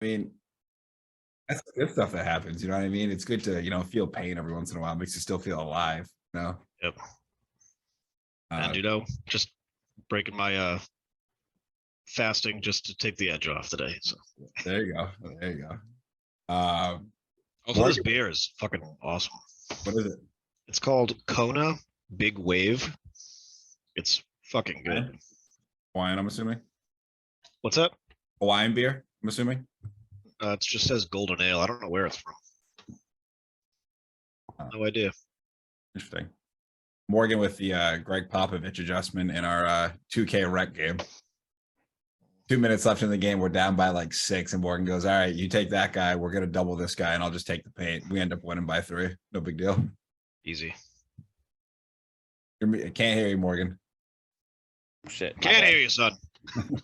mean, that's the good stuff that happens. You know what I mean? It's good to, feel pain every once in a while. It makes you still feel alive. Yep. And just breaking my fasting just to take the edge off today. So there you go. There you go. Also, this beer is fucking awesome. What is it? It's called Kona Big Wave. It's fucking good. Hawaiian, I'm assuming. What's that? Hawaiian beer, I'm assuming. It just says golden ale. I don't know where it's from. No idea. Interesting. Morgan with the Greg Popovich adjustment in our 2K rec game. 2 minutes left in the game. We're down by like 6, and Morgan goes, "All right, you take that guy. We're gonna double this guy, and I'll just take the paint." We end up winning by 3. No big deal. Easy. I can't hear you, Morgan. Shit. Can't hear you, son.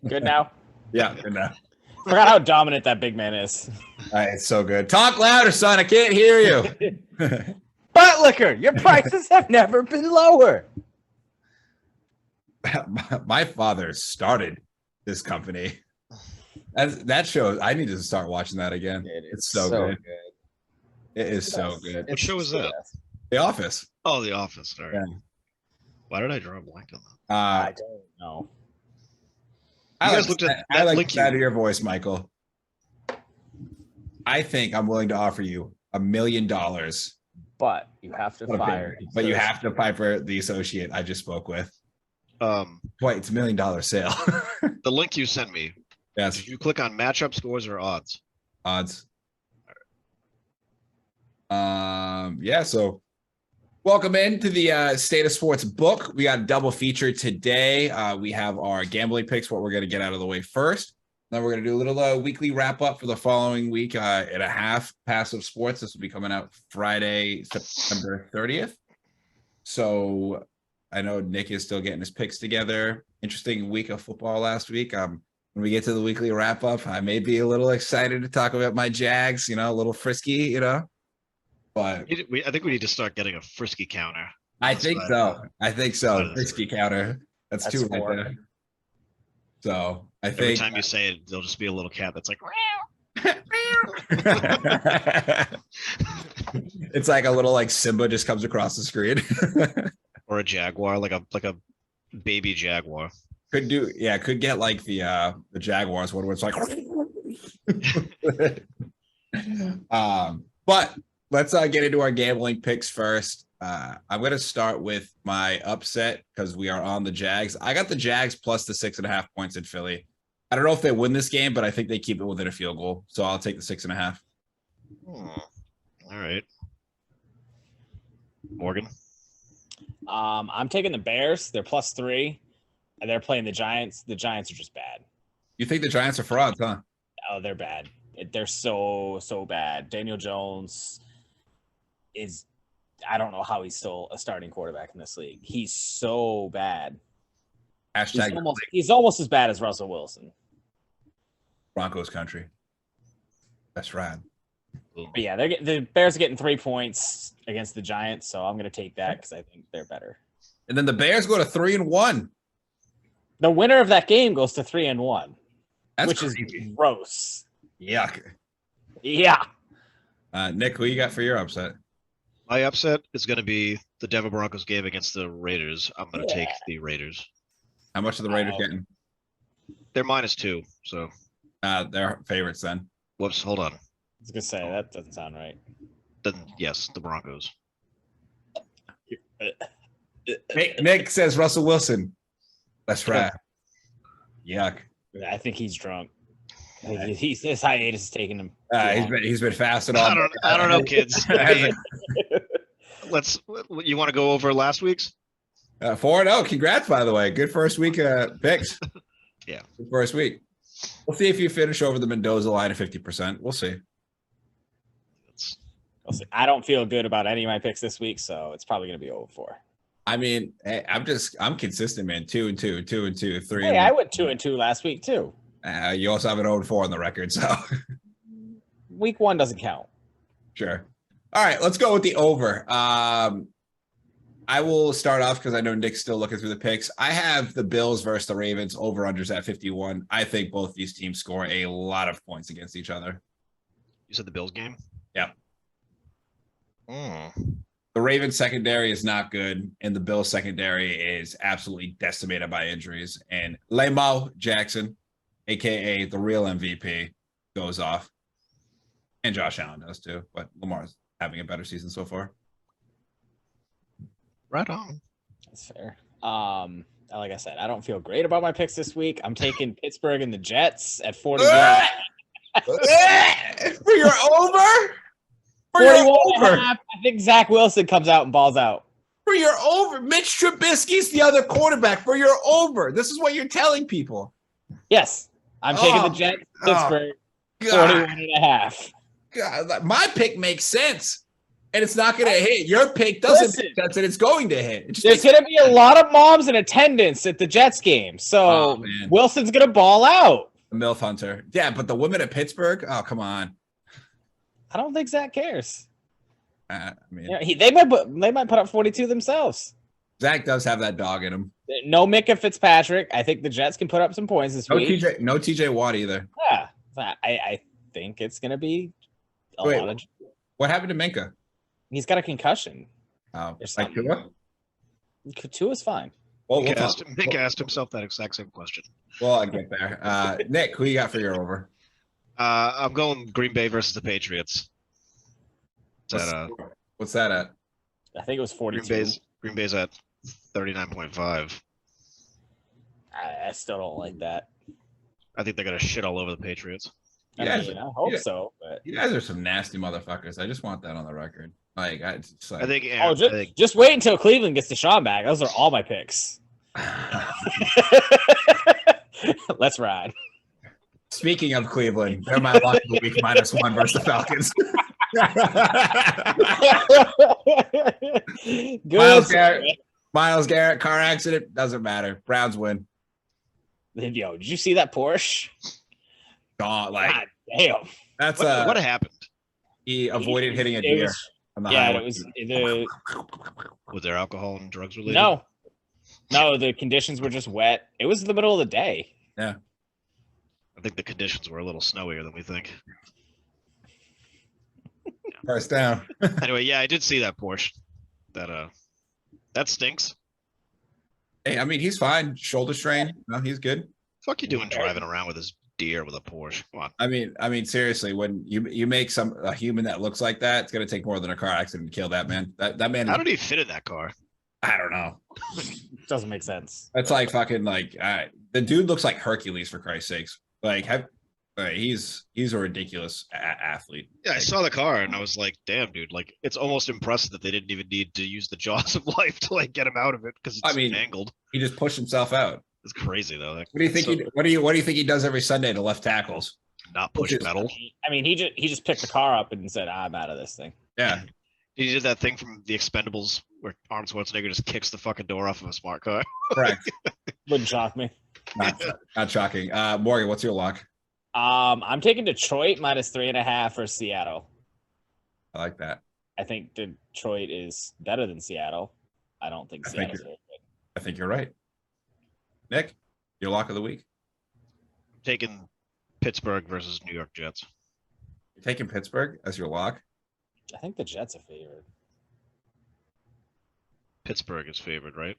Good now? Yeah, good now. Forgot how dominant that big man is. All right, it's so good. Talk louder, son. I can't hear you. Butt liquor. Your prices have never been lower. My father started this company. That show, I need to start watching that again. It's so good. It is so good. What show is that? The Office. Oh, The Office. All right. Yeah. Why did I draw a blank on that? I don't know. I like the sound of your voice, Michael. I think I'm willing to offer you $1 million. But you have to fire. But you have to fire the associate I just spoke with. Wait, it's $1 million sale. The link you sent me. Yes. Did you click on matchup scores or odds? Odds. Yeah, so welcome into the State of Sports book. We got a double feature today. We have our gambling picks, what we're going to get out of the way first. Then we're going to do a little weekly wrap up for the following week and a half passive sports. This will be coming out Friday, September 30th. So I know Nick is still getting his picks together. Interesting week of football last week. When we get to the weekly wrap up, I may be a little excited to talk about my Jags, a little frisky, but I think we need to start getting a frisky counter. I think so. Frisky counter. That's 2 right there. So I think every time you say it, there'll just be a little cat that's like, it's like a little Simba just comes across the screen. Or a jaguar, like a baby jaguar. Could get like the Jaguars one where it's like but let's get into our gambling picks first. I'm going to start with my upset because we are on the Jags. I got the Jags plus the 6.5 points in Philly. I don't know if they win this game, but I think they keep it within a field goal. So I'll take the 6.5. All right. Morgan. I'm taking the Bears. They're +3. And they're playing the Giants. The Giants are just bad. You think the Giants are frauds, huh? Oh, they're bad. They're so bad. Daniel Jones is, I don't know how he's still a starting quarterback in this league. He's so bad. He's almost as bad as Russell Wilson. Broncos country. That's right. But yeah, the Bears are getting 3 points against the Giants, so I'm going to take that because I think they're better. And then the Bears go to 3-1. The winner of that game goes to 3-1, which crazy. Is gross. Yuck. Yeah. Nick, who you got for your upset? My upset is going to be the Denver Broncos game against the Raiders. I'm going to take the Raiders. How much are the Raiders getting? They're -2, so. They're favorites then. Whoops, hold on. I was going to say, that doesn't sound right. Then, yes, the Broncos. Nick says Russell Wilson. That's right. Yuck. I think he's drunk. His hiatus is taking him. He's been fasting all. I don't know, kids. You want to go over last week's? 4-0. Congrats, by the way. Good first week picks. Yeah. Good first week. We'll see if you finish over the Mendoza line at 50%. We'll see. I don't feel good about any of my picks this week, so it's probably going to be 0-4. I mean, hey, I'm consistent, man. 2-2, 2-2, 3. Hey, I went 2-2 last week too. You also have an 0-4 on the record, so week 1 doesn't count. Sure. All right, let's go with the over. I I will start off because I know Nick's still looking through the picks. I have the Bills versus the Ravens, over-unders at 51. I think both these teams score a lot of points against each other. You said the Bills game? Yeah. Mm. The Ravens secondary is not good, and the Bills secondary is absolutely decimated by injuries. And Lamar Jackson, aka the real MVP, goes off. And Josh Allen does too, but Lamar's having a better season so far. Right on. That's fair. Like I said, I don't feel great about my picks this week. I'm taking Pittsburgh and the Jets at 41. For your over? For 41 your and a over. half. I think Zach Wilson comes out and balls out. For your over. Mitch Trubisky's the other quarterback. For your over. This is what you're telling people. Yes. I'm taking the Jets, Pittsburgh, 41 and a half. God, my pick makes sense. And it's not going to hit. Your pick doesn't make sense, and it's going to hit. There's going to be a lot of moms in attendance at the Jets game. So Wilson's going to ball out. The MILF Hunter. Yeah, but the women at Pittsburgh? Oh, come on. I don't think Zach cares. I mean, they might put up 42 themselves. Zach does have that dog in him. No Micah Fitzpatrick. I think the Jets can put up some points this week. No TJ Watt either. Yeah. I think it's going to be a lot of... What happened to Minka? He's got a concussion. Oh, like Tua? Tua's fine. Well, Nick asked himself that exact same question. Well, I get there. Nick, who you got for your over? I'm going Green Bay versus the Patriots. What's that at? I think it was 42. Green Bay's at 39.5. I still don't like that. I think they're gonna shit all over the Patriots. I hope so. But you guys are some nasty motherfuckers. I just want that on the record. Like, just wait until Cleveland gets Deshaun back. Those are all my picks. Let's ride. Speaking of Cleveland, they're my lock of the week -1 versus the Falcons. Myles Garrett, car accident, doesn't matter. Browns win. Yo, did you see that Porsche? God damn. That's what happened? He avoided hitting a deer. Was there alcohol and drugs related? No, the conditions were just wet. It was the middle of the day. Yeah. I think the conditions were a little snowier than we think. First down. Anyway, yeah, I did see that Porsche. That stinks. Hey, I mean, he's fine. Shoulder strain. No, he's good. Fuck you doing driving around with his deer with a Porsche? Come on. I mean, seriously, when you make a human that looks like that, it's gonna take more than a car accident to kill that man. That man. How did he fit in that car? I don't know. Doesn't make sense. That's like fucking like the dude looks like Hercules, for Christ's sakes. Like he's a ridiculous athlete. Yeah, I saw the car and I was like, damn, dude, like it's almost impressive that they didn't even need to use the jaws of life to like get him out of it because it's mangled. He just pushed himself out. It's crazy though. What do you think? What do you think he does every Sunday to left tackles? Not push metal. I mean, he just picked the car up and said, "I'm out of this thing." Yeah. He did that thing from The Expendables where Arnold Schwarzenegger just kicks the fucking door off of a smart car. Correct. Wouldn't shock me. Not shocking. Morgan, what's your lock? I'm taking Detroit -3.5 for Seattle. I like that. I think Detroit is better than Seattle. I don't think Seattle's very good. I think you're right. Nick, your lock of the week? I'm taking Pittsburgh versus New York Jets. You're taking Pittsburgh as your lock? I think the Jets are favored. Pittsburgh is favored, right?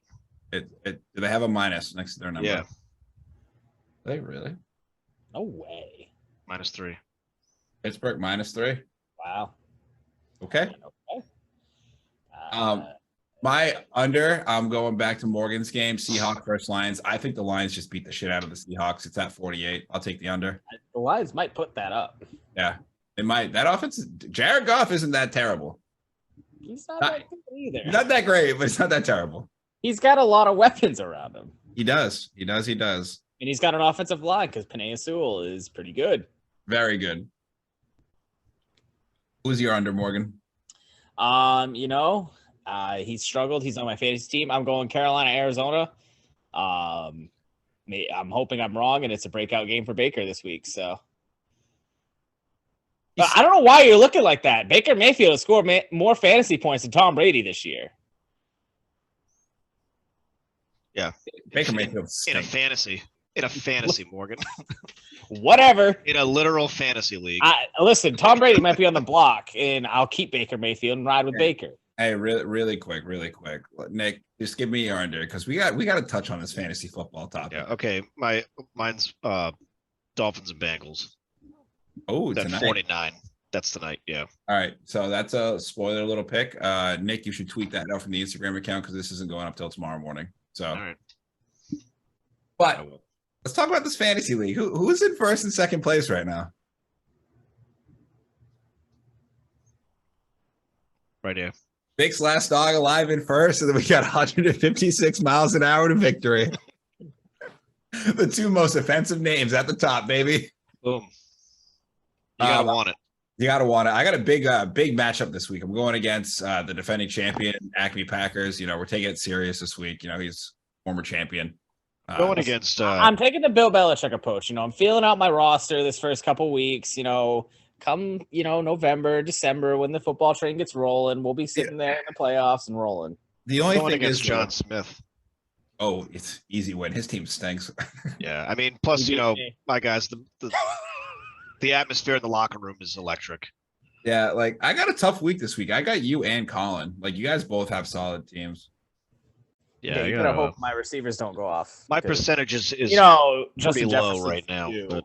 Do they have a minus next to their number? Yeah. They really? No way. -3. Pittsburgh -3. Wow. Okay. My under, I'm going back to Morgan's game, Seahawks versus Lions. I think the Lions just beat the shit out of the Seahawks. It's at 48. I'll take the under. The Lions might put that up. Yeah. It might. That offense, Jared Goff isn't that terrible. He's not that good either. Not that great, but it's not that terrible. He's got a lot of weapons around him. He does. And he's got an offensive line because Penei Sewell is pretty good. Very good. Who's your under, Morgan? He struggled. He's on my fantasy team. I'm going Carolina, Arizona. I'm hoping I'm wrong, and it's a breakout game for Baker this week. So, but I don't know why you're looking like that. Baker Mayfield has scored more fantasy points than Tom Brady this year. Yeah. Baker Mayfield in a stinks. fantasy, Morgan. Whatever. In a literal fantasy league. Listen, Tom Brady might be on the block, and I'll keep Baker Mayfield and ride with Baker. Hey, really quick. Nick, just give me your under because we got to touch on this fantasy football topic. Yeah, okay. Mine's Dolphins and Bengals. Oh, that's tonight. 49. That's tonight, yeah. All right. So that's a spoiler little pick. Nick, you should tweet that out from the Instagram account because this isn't going up till tomorrow morning. So all right. But let's talk about this fantasy league. Who's in first and second place right now? Right here. Vic's last dog alive in first, and then we got 156 miles an hour to victory. The two most offensive names at the top, baby. Boom. You gotta want it. You gotta want it. I got a big matchup this week. I'm going against the defending champion, Acme Packers. We're taking it serious this week. He's former champion. Going against I'm taking the Bill Belichick approach. I'm feeling out my roster this first couple weeks. Come November, December, when the football train gets rolling, we'll be sitting there in the playoffs and rolling. The only going thing against is John Smith. Oh, it's easy win. His team stinks. Yeah, I mean, plus my guys, the atmosphere in the locker room is electric. Yeah, like I got a tough week this week. I got you and Colin. Like you guys both have solid teams. Yeah, you gotta hope my receivers don't go off. My percentage is Justin low right now. But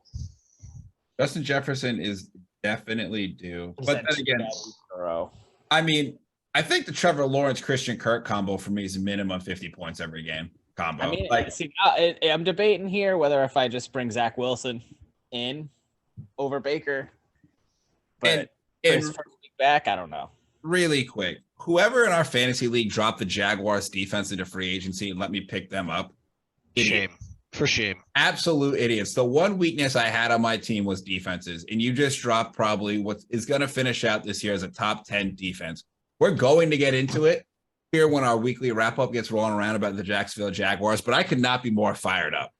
Justin Jefferson is definitely due. But then again, I mean, I think the Trevor Lawrence Christian Kirk combo for me is a minimum 50 points every game combo. I mean, I'm debating here whether if I just bring Zach Wilson in over Baker. But his first week back, I don't know. Really quick, whoever in our fantasy league dropped the Jaguars defense into free agency and let me pick them up. Shame. For shame. Absolute idiots. The one weakness I had on my team was defenses, and you just dropped probably what is going to finish out this year as a top 10 defense. We're going to get into it here when our weekly wrap-up gets rolling around about the Jacksonville Jaguars, but I could not be more fired up.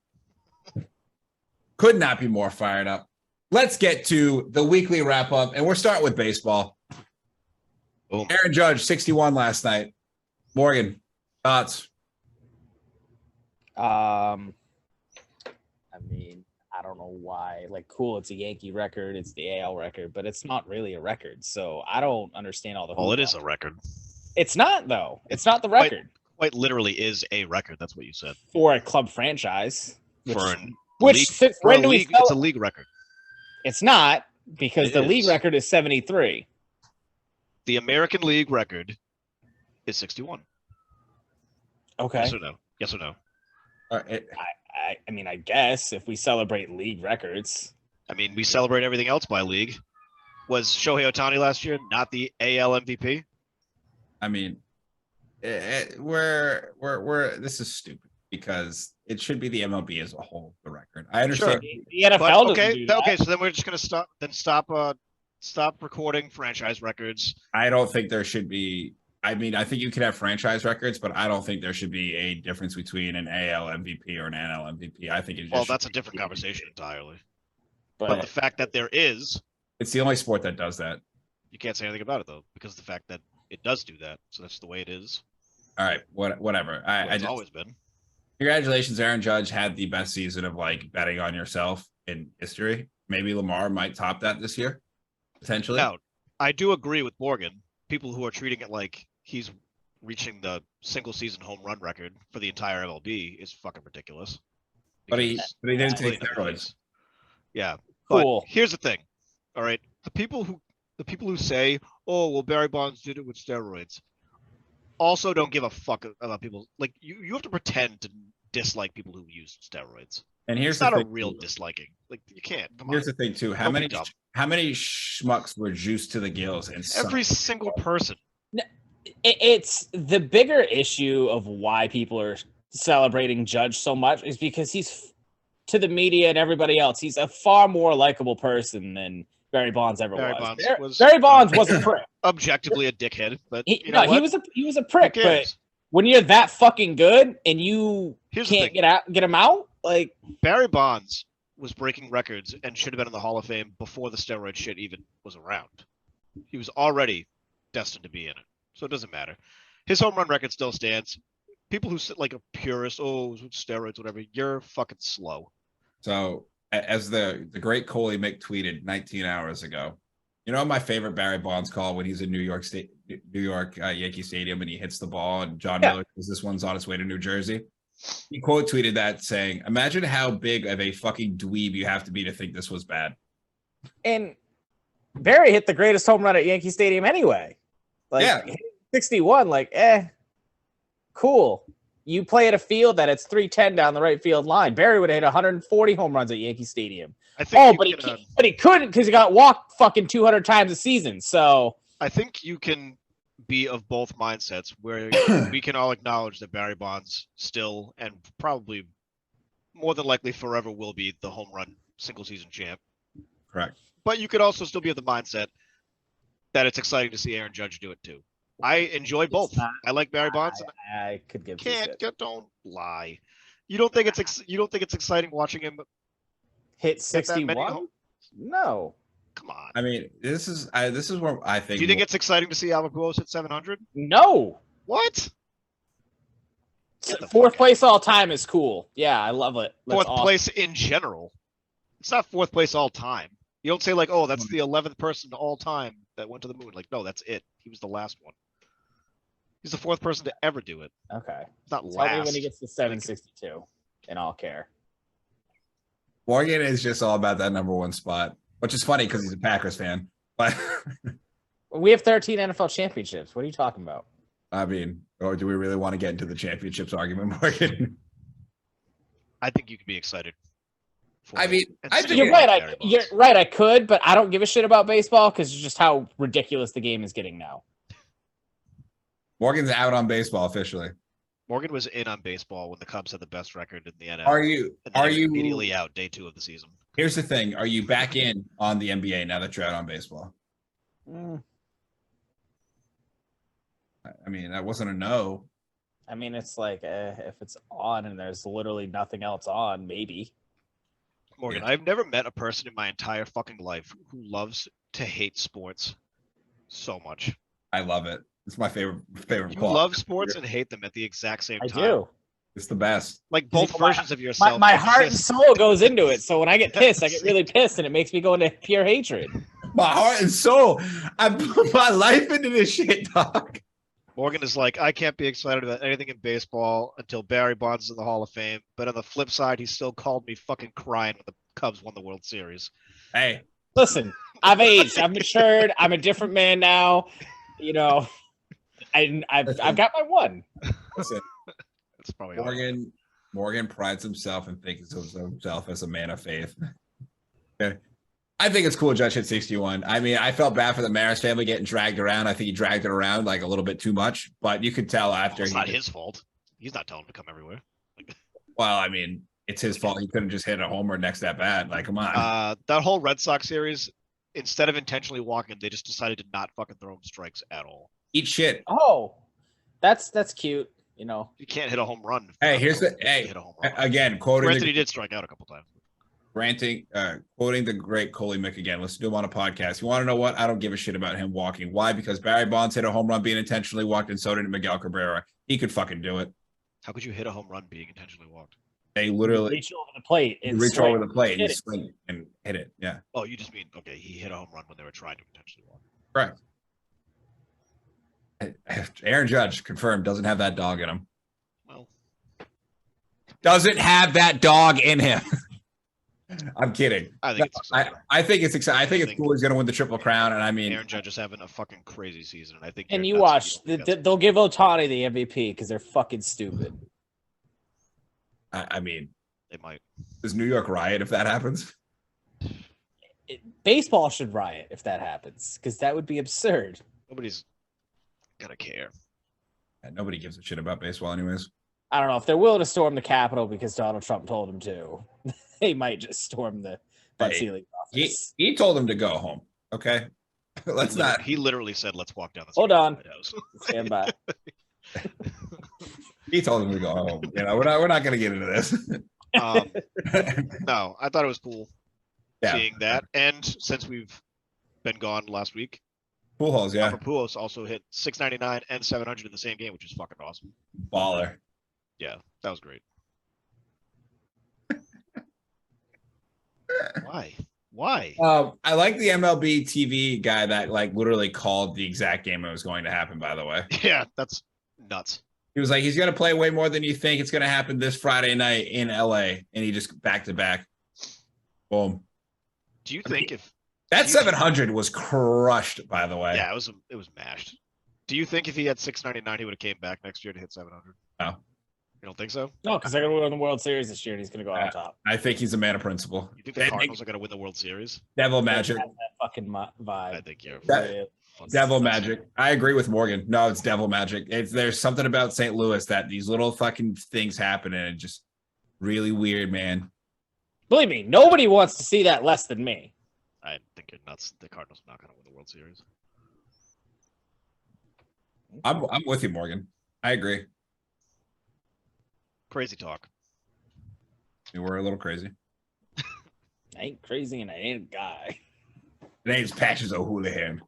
Could not be more fired up. Let's get to the weekly wrap-up, and we're starting with baseball. Boom. Aaron Judge, 61 last night. Morgan, thoughts? I mean, I don't know why. Cool, it's a Yankee record, it's the AL record, but it's not really a record. So I don't understand all the. Well, it is a record. It's not though. It's not the record. Quite literally is a record. That's what you said. For a club franchise. It's a league record. It's not because the league record is 73. The American League record is 61. Okay. Yes or no? Yes or no? I mean, I guess if we celebrate league records. I mean, we celebrate everything else by league. Was Shohei Ohtani last year not the AL MVP? I mean, this is stupid because it should be the MLB as a whole, the record. I understand. Sure. The NFL okay, so then we're just gonna stop recording franchise records. I don't think there should be. I mean, I think you could have franchise records, but I don't think there should be a difference between an AL MVP or an NL MVP. I think that's a different conversation entirely. But the fact that there is, it's the only sport that does that. You can't say anything about it though, because the fact that it does do that, so that's the way it is. All right, whatever. It's always been. Congratulations, Aaron Judge had the best season of betting on yourself in history. Maybe Lamar might top that this year, potentially. Now, I do agree with Morgan. People who are treating it like he's reaching the single season home run record for the entire MLB is fucking ridiculous. But he didn't take steroids. Yeah. Cool. But here's the thing. All right. The people who say, "Oh, well, Barry Bonds did it with steroids," also don't give a fuck about people. You have to pretend to dislike people who use steroids. And here's it's not a real disliking. You can't. Here's the thing too. How many schmucks were juiced to the gills? And every single person. It's the bigger issue of why people are celebrating Judge so much is because he's, to the media and everybody else, he's a far more likable person than Barry Bonds ever was. Barry Bonds was a prick. Objectively a dickhead, but he was a prick. But when you're that fucking good and you can't get him out, Barry Bonds was breaking records and should have been in the Hall of Fame before the steroid shit even was around. He was already destined to be in it, so it doesn't matter. His home run record still stands. people who like a purist, oh, steroids, whatever, you're fucking slow. So as the great Coley Mick tweeted 19 hours ago, you know my favorite Barry Bonds call when he's in New York Yankee Stadium and he hits the ball and John Miller says this one's on its way to New Jersey. He quote tweeted that saying, "Imagine how big of a fucking dweeb you have to be to think this was bad." And Barry hit the greatest home run at Yankee Stadium anyway. Like 61, like, cool. You play at a field that it's 310 down the right field line. Barry would have hit 140 home runs at Yankee Stadium. I think but he couldn't because he got walked fucking 200 times a season. So I think you can be of both mindsets where we can all acknowledge that Barry Bonds still and probably more than likely forever will be the home run single season champ. Correct. But you could also still be of the mindset that it's exciting to see Aaron Judge do it too. I enjoy both. I like Barry Bonds. I could give. Don't lie. You don't think it's exciting watching him hit 61? No. Come on. I mean, this is where I think. Do you think it's exciting to see Albert Pujols hit 700? No. What? Fourth place all time is cool. Yeah, I love it. Fourth place in general. It's not fourth place all time. You don't say like, oh, that's the 11th person all time that went to the moon. Like, no, that's it. He was the last one. He's the fourth person to ever do it. Okay. It's not Tell me last. when he gets to 762, and I'll care. Morgan is just all about that number one spot, which is funny because he's a Packers fan. But we have 13 NFL championships. What are you talking about? I mean, or do we really want to get into the championships argument, Morgan? I think you could be excited. I mean, I think you're right. You're right. I could, but I don't give a shit about baseball because it's just how ridiculous the game is getting now. Morgan's out on baseball officially. Morgan was in on baseball when the Cubs had the best record in the NL. Are you immediately out day 2 of the season? Here's the thing: are you back in on the NBA now that you're out on baseball? I mean, that wasn't a no. I mean, it's like if it's on and there's literally nothing else on, maybe. Morgan, I've never met a person in my entire fucking life who loves to hate sports so much. I love it. It's my favorite You love sports and hate them at the exact same time. I do. It's the best. Like both versions of yourself. My heart and soul goes into it. So when I get pissed, I get really pissed, and it makes me go into pure hatred. My heart and soul. I put my life into this shit, dog. Morgan is like, I can't be excited about anything in baseball until Barry Bonds is in the Hall of Fame. But on the flip side, he still called me fucking crying when the Cubs won the World Series. Hey, listen, I've aged. I've matured. I'm a different man now. You know, I've got my one. Listen, that's probably Morgan prides himself and thinks of himself as a man of faith. Okay. I think it's cool Judge hit 61. I mean, I felt bad for the Maris family getting dragged around. I think he dragged it around like a little bit too much, but you could tell after. It's not his fault. He's not telling him to come everywhere. Well, I mean, it's his fault. He couldn't just hit a homer next at bat. Like, come on. That whole Red Sox series, instead of intentionally walking him, they just decided to not fucking throw him strikes at all. Eat shit. Oh, that's cute. You know, you can't hit a home run. Hey, here's the again quoting. Granted, he did strike out a couple times. Quoting the great Coley Mick again. Let's do him on a podcast. You want to know what? I don't give a shit about him walking. Why? Because Barry Bonds hit a home run being intentionally walked, and so did Miguel Cabrera. He could fucking do it. How could you hit a home run being intentionally walked? They literally reach over the plate and over the plate and swing and hit it. Yeah. Oh, you just mean okay? He hit a home run when they were trying to intentionally walk. Correct. Aaron Judge confirmed doesn't have that dog in him. Well, doesn't have that dog in him. I'm kidding. I think it's exciting. I think it's exciting. I think it's cool. He's going to win the Triple Crown, and I mean, Aaron Judge is having a fucking crazy season. And I think. And you watch, they'll give Ohtani the MVP because they're fucking stupid. I mean, they might. Does New York riot if that happens? Baseball should riot if that happens because that would be absurd. Nobody's gonna care. Yeah, nobody gives a shit about baseball, anyways. I don't know if they're willing to storm the Capitol because Donald Trump told them to. They might just storm the ceiling office. He told them to go home. Okay, let's not. He literally said, "Let's walk down the street." Hold on. To the White House." Stand by. He told them to go home. You know, we're not going to get into this. No, I thought it was cool seeing that, and since we've been gone last week, Pujols, yeah. Pujols also hit 699 and 700 in the same game, which is fucking awesome. Baller. Yeah, that was great. Why? Why? I like the MLB TV guy that like literally called the exact game that was going to happen. By the way, Yeah, that's nuts. he was like, he's going to play way more than you think. It's going to happen this Friday night in LA, and he just back to back. Boom. Do you think if That 700 was crushed? By the way, yeah, it was mashed. Do you think if he had 699, he would have came back next year to hit 700? No. You don't think so? No, because they're going to win the World Series this year, and he's going to go out on top. I think he's a man of principle. You think the Cardinals are going to win the World Series? Devil magic. That fucking vibe. I think you're Devil magic. I agree with Morgan. No, it's devil magic. There's something about St. Louis that these little fucking things happen and it's just really weird, man. Believe me, nobody wants to see that less than me. I think you're nuts. The Cardinals are not going to win the World Series. I'm with you, Morgan. I agree. Crazy talk. We're a little crazy. I ain't crazy and I ain't a guy. It ain't Patches O'Houlihan,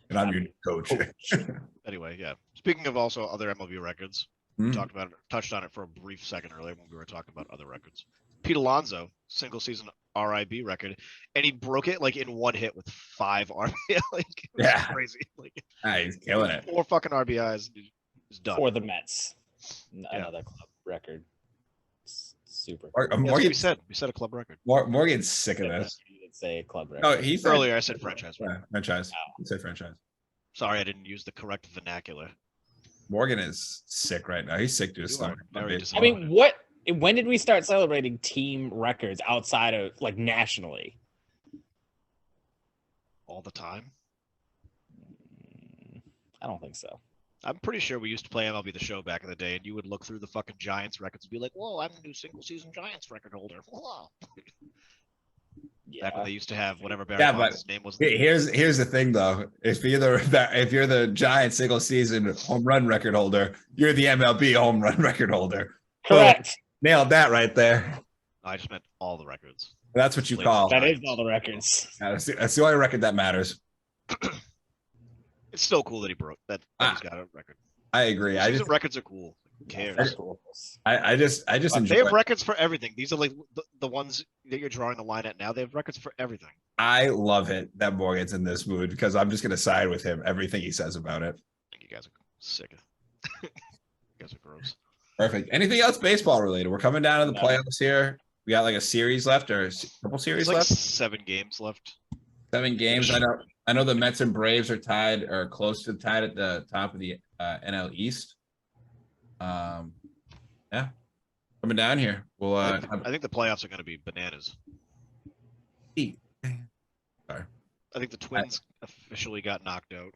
and I'm your coach. Anyway, yeah. Speaking of also other MLB records, we talked about it, touched on it for a brief second earlier when we were talking about other records. Pete Alonso, single season RIB record, and he broke it like in one hit with 5 RBI. Like, it was crazy. Like, he's killing it. 4 fucking RBIs. He's done. For the Mets. Another club record. Super. We said a club record. Morgan's sick of this. You did say club record. No, he said, Earlier I said franchise. Yeah, franchise. He said franchise. Sorry, I didn't use the correct vernacular. Morgan is sick right now. He's sick to his You are stomach. very I mean, when did we start celebrating team records outside of like nationally? All the time? I don't think so. I'm pretty sure we used to play MLB The Show back in the day, and you would look through the fucking Giants records and be like, whoa, I'm the new single-season Giants record holder. Whoa. Yeah. Back when they used to have whatever Barry Yeah, Bonds' name was. Here's the thing though. If you're the Giants single season home run record holder, you're the MLB home run record holder. Correct. So, nailed that right there. I just meant all the records. That's what you call. That is all the records. That's the only record that matters. It's still cool that he broke that. He's got a record. I agree. Records are cool. Who cares? I just enjoy. They have records for everything. These are like the ones that you're drawing the line at now. They have records for everything. I love it that Morgan's in this mood because I'm just gonna side with him. Everything he says about it. I think you guys are sick. You guys are gross. Perfect. Anything else baseball related? We're coming down to the playoffs here. We got like a series left or a couple series There's like left. 7 games left. 7 games. I know the Mets and Braves are tied or close to tied at the top of the NL East. Yeah, coming down here. Well, I think the playoffs are going to be bananas. Sorry. I think the Twins officially got knocked out.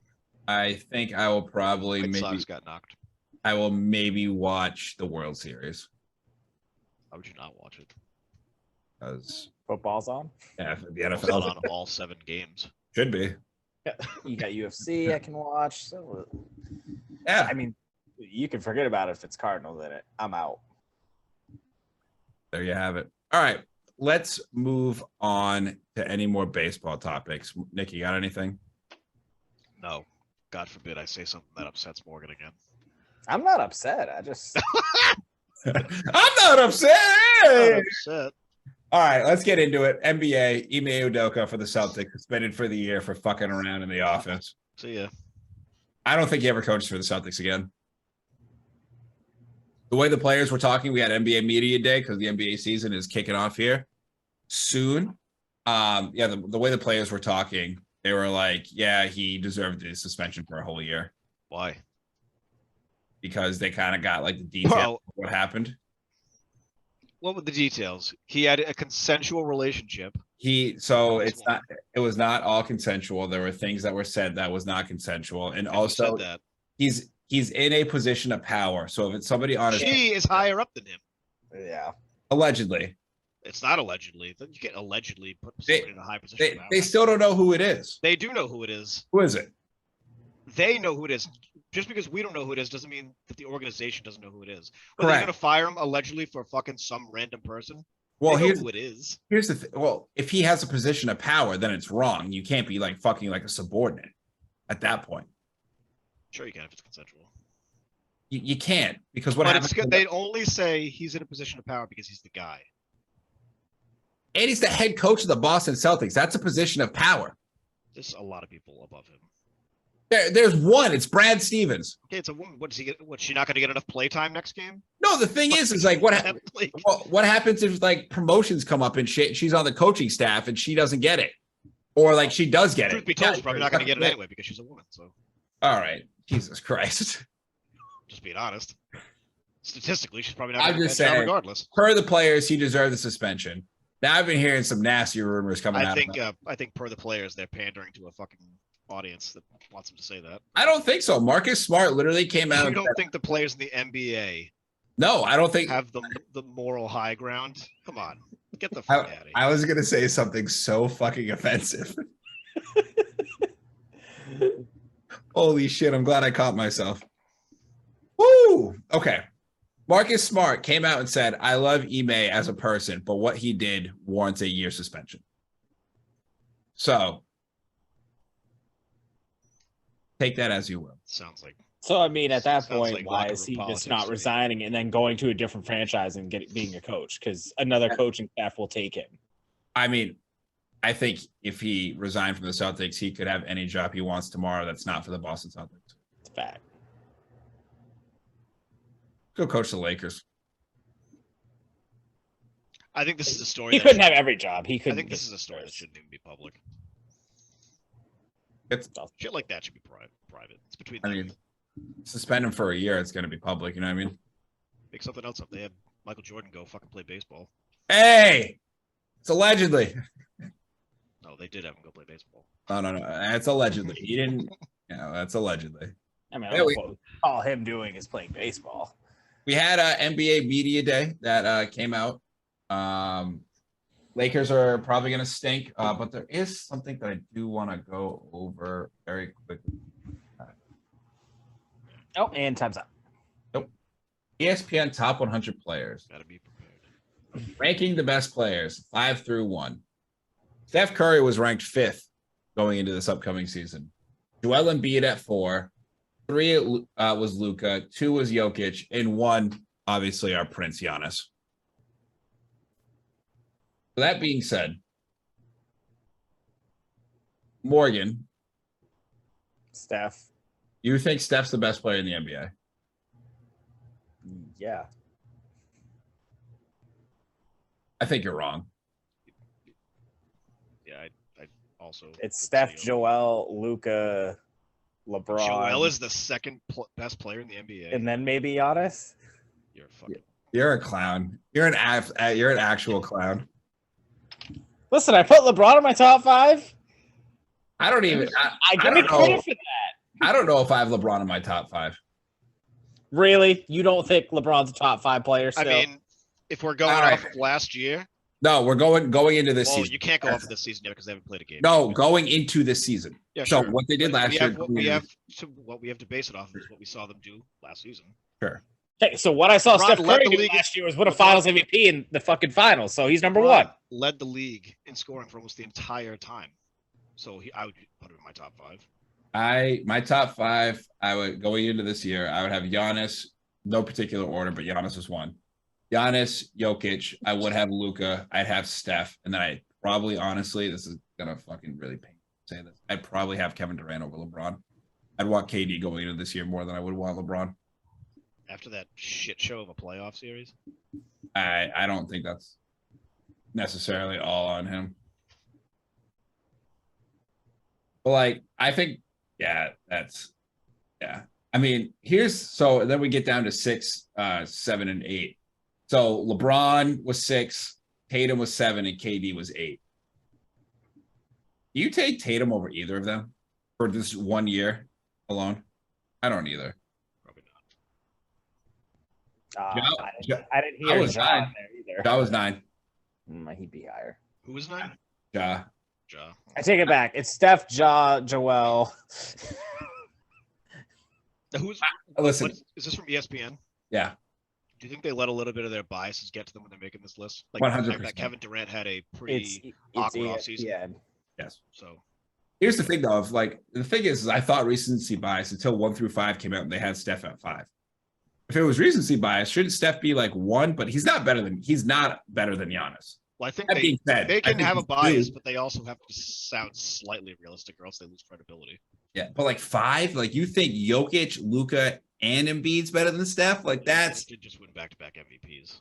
I think I will probably White Sox got knocked. I will maybe watch the World Series. How would you not watch it? Because Football's on. yeah, the It's NFL on all 7 games. should be. Yeah. You got UFC I can watch. So Yeah, I mean, you can forget about it if it's Cardinals in it. I'm out. there you have it. All right, let's move on to any more baseball topics. Nick, you got anything? No. God forbid I say something that upsets Morgan again. I'm not upset. I just I'm not upset. Not upset. All right, let's get into it. NBA, Ime Udoka for the Celtics, suspended for the year for fucking around in the office. See ya. I don't think he ever coached for the Celtics again. The way the players were talking, we had NBA Media Day because the NBA season is kicking off here soon. The way the players were talking, they were like, yeah, he deserved the suspension for a whole year. Why? Because they kind of got like the detail of what happened. What were the details? He had a consensual relationship. It was not all consensual. There were things that were said that was not consensual. And also that. he's in a position of power. So if it's somebody on She is higher up than him. yeah. Allegedly. It's not allegedly. You can't allegedly put somebody in a high position of power. They still don't know who it is. They do know who it is. Who is it? They know who it is. Just because we don't know who it is doesn't mean that the organization doesn't know who it is. But Correct. they're going to fire him allegedly for fucking some random person. Well, they know who it is. Here's the thing. Well, if he has a position of power, then it's wrong. You can't be like fucking like a subordinate at that point. Sure you can if it's consensual. You can't, because what But happens? they only say he's in a position of power because he's the guy. And he's the head coach of the Boston Celtics. That's a position of power. There's a lot of people above him. There's one. It's Brad Stevens. Okay, it's a woman. What does he get? What, she not going to get enough playtime next game? No, the thing is like what happens if like promotions come up and shit? She's on the coaching staff and she doesn't get it, or like she does get it. Truth be told, she's probably not going to get it anyway because she's a woman. So, all right, Jesus Christ. Just being honest. Statistically, she's probably not I'm going to just get it saying, regardless. Per the players, he deserved the suspension. Now I've been hearing some nasty rumors coming out. I think per the players, they're pandering to a fucking audience that wants them to say that. I don't think so. Marcus Smart literally came out. You don't think the players in the NBA? No, I don't think have the moral high ground. Come on, get the fuck out of here. I was gonna say something so fucking offensive. Holy shit! I'm glad I caught myself. Woo! Okay. Marcus Smart came out and said, I love Ime as a person, but what he did warrants a year suspension. So take that as you will. Sounds like. So, I mean, at that point, like why is he just not resigning and then going to a different franchise and being a coach? Because another coaching staff will take him. I mean, I think if he resigned from the Celtics, he could have any job he wants tomorrow that's not for the Boston Celtics. It's a fact. Go coach the Lakers. I think this is a story. He couldn't have every job. He couldn't. I think this is a story that shouldn't even be public. Shit like that should be private. It's between them. I mean, suspend him for a year. It's going to be public. You know what I mean? Make something else up. They had Michael Jordan go fucking play baseball. Hey, it's allegedly. No, they did have him go play baseball. No. That's allegedly. He didn't. That's allegedly. I mean, I don't know what all him doing is playing baseball. We had an NBA media day that came out. Lakers are probably going to stink, but there is something that I do want to go over very quickly. Oh, and time's up. Nope. ESPN top 100 players. Got to be prepared. Ranking the best players, 5 through 1. Steph Curry was ranked 5th going into this upcoming season. Joel Embiid at 4. 3 was Luka, 2 was Jokic, and 1, obviously, our Prince Giannis. That being said, Morgan, Steph. You think Steph's the best player in the NBA? Yeah. I think you're wrong. Yeah, I also. It's Steph, Joel, Luka, LeBron. Joel is the second best player in the NBA, and then maybe Giannis. You're a fucking. You're a clown. You're an actual clown. Listen, I put LeBron in my top 5. I don't even. I give me credit for that. I don't know if I have LeBron in my top 5. Really? You don't think LeBron's a top 5 player still? I mean, if we're going off of last year. No, we're going into this season. You can't go off of this season yet because they haven't played a game. No, going into this season. Yeah, so what they did last year. What we have to base it off is what we saw them do last season. Sure. Okay, so what I saw Steph Curry do last year was win a Finals MVP in the fucking finals. So he's number 1. Led the league in scoring for almost the entire time. So I would put him in my top 5. My top 5, I would going into this year, I would have Giannis, no particular order, but Giannis is 1. Giannis, Jokic, I would have Luka, I'd have Steph, and then I probably, honestly, this is gonna fucking really pain to say this, I'd probably have Kevin Durant over LeBron. I'd want KD going into this year more than I would want LeBron. After that shit show of a playoff series? I don't think that's necessarily all on him. But like, I think, yeah. I mean, so then we get down to 6, 7, and 8. So LeBron was 6, Tatum was 7, and KD was 8. Do you take Tatum over either of them for this 1 year alone? I don't either. Probably not. I didn't hear Ja there either. Ja was 9. He'd be higher. Who was 9? Ja. I take it back. It's Steph, Ja, Joel. Listen. Is this from ESPN? Yeah. Do you think they let a little bit of their biases get to them when they're making this list? Like 100%. That Kevin Durant had a pretty awkward offseason. Yes. So here's the thing, though. The thing is I thought recency bias until 1 through 5 came out and they had Steph at 5. if it was recency bias, shouldn't Steph be like 1? But he's not better than Giannis. Well, I think That being said, they I can think have a he's bias, 2. but they also have to sound slightly realistic, or else they lose credibility. Yeah, but like 5, like you think Jokic, Luka, and Embiid's better than Steph? Like that's Did just win back-to-back MVPs.